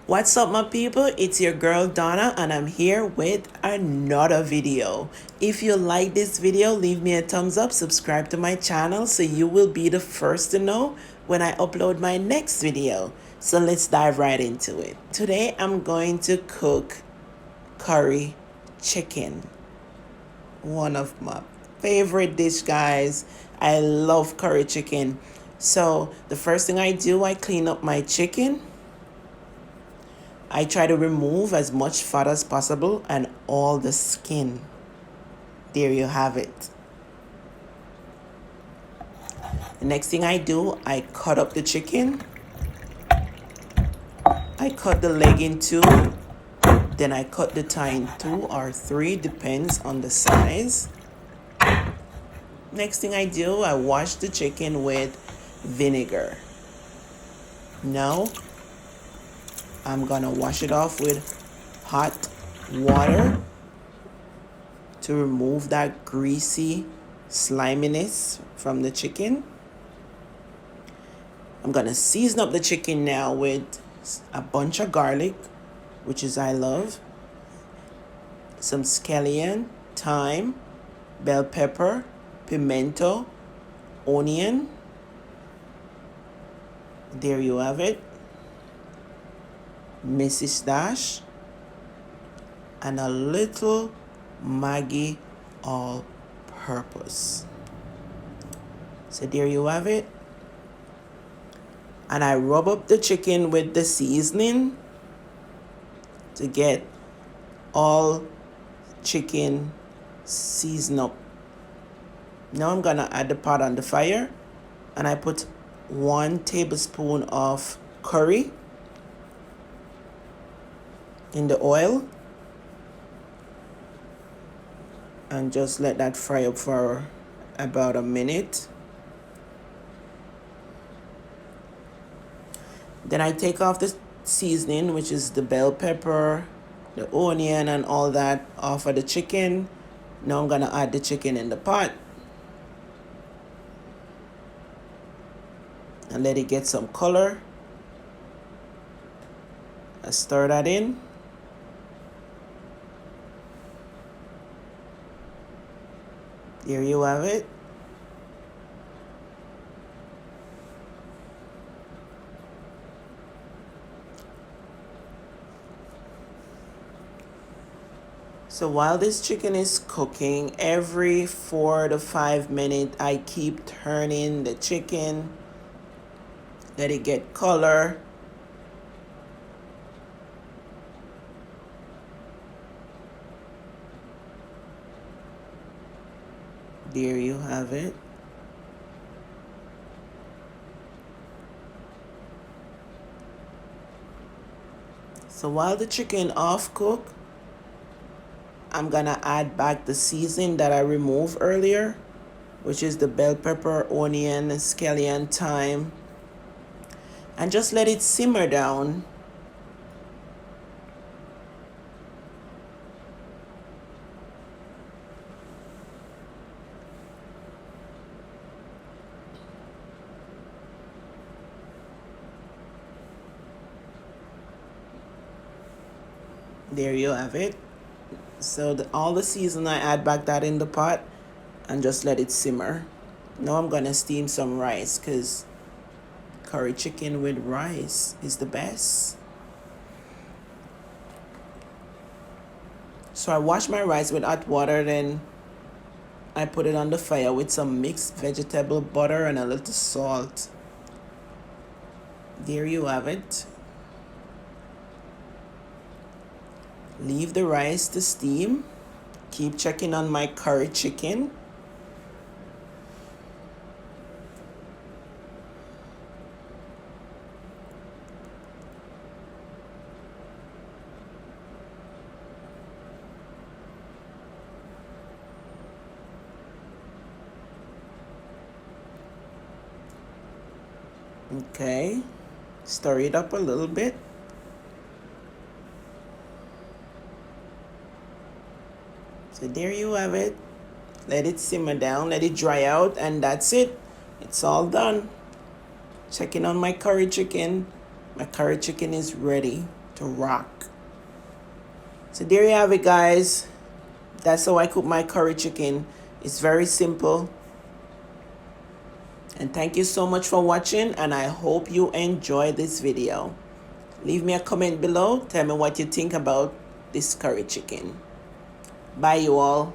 What's up, my people? It's your girl Donna, and I'm here with another video. If you like this video, leave me a thumbs up, subscribe to my channel so you will be the first to know when I upload my next video. So let's dive right into it. Today I'm going to cook curry chicken. One of my favorite dish, guys. I love curry chicken. So the first thing I do, I clean up my chicken. I try to remove as much fat as possible and all the skin. There you have it. The next thing I do, I cut up the chicken. I cut the leg in two. Then I cut the thigh in 2 or 3, depends on the size. Next thing I do, I wash the chicken with vinegar. Now, I'm gonna wash it off with hot water to remove that greasy sliminess from the chicken. I'm gonna season up the chicken now with a bunch of garlic, which is I love, some scallion, thyme, bell pepper, pimento, onion. There you have it. Mrs. Dash, and a little Maggi all-purpose. So there you have it. And I rub up the chicken with the seasoning to get all chicken seasoned up. Now I'm gonna add the pot on the fire, and I put 1 tablespoon of curry in the oil and just let that fry up for about a minute. Then I take off the seasoning, which is the bell pepper, the onion, and all that off of the chicken. Now I'm gonna add the chicken in the pot and let it get some color. I stir that in. There you have it. So while this chicken is cooking, every 4 to 5 minutes, I keep turning the chicken, let it get color. There you have it. So while the chicken off cook, I'm gonna add back the seasoning that I removed earlier, which is the bell pepper, onion, scallion, thyme, and just let it simmer down. There you have it. So all the season, I add back that in the pot and just let it simmer. Now I'm gonna steam some rice, because curry chicken with rice is the best. So I wash my rice with hot water, then I put it on the fire with some mixed vegetable butter and a little salt. There you have it. Leave the rice to steam. Keep checking on my curry chicken. Okay, stir it up a little bit. So there you have it. Let it simmer down, let it dry out, and that's it. It's all done. Checking on my curry chicken. My curry chicken is ready. to rock. So there you have it, guys. That's how I cook my curry chicken. It's very simple. And thank you so much for watching, and I hope you enjoyed this video. Leave me a comment below. Tell me what you think about this curry chicken. Bye, you all.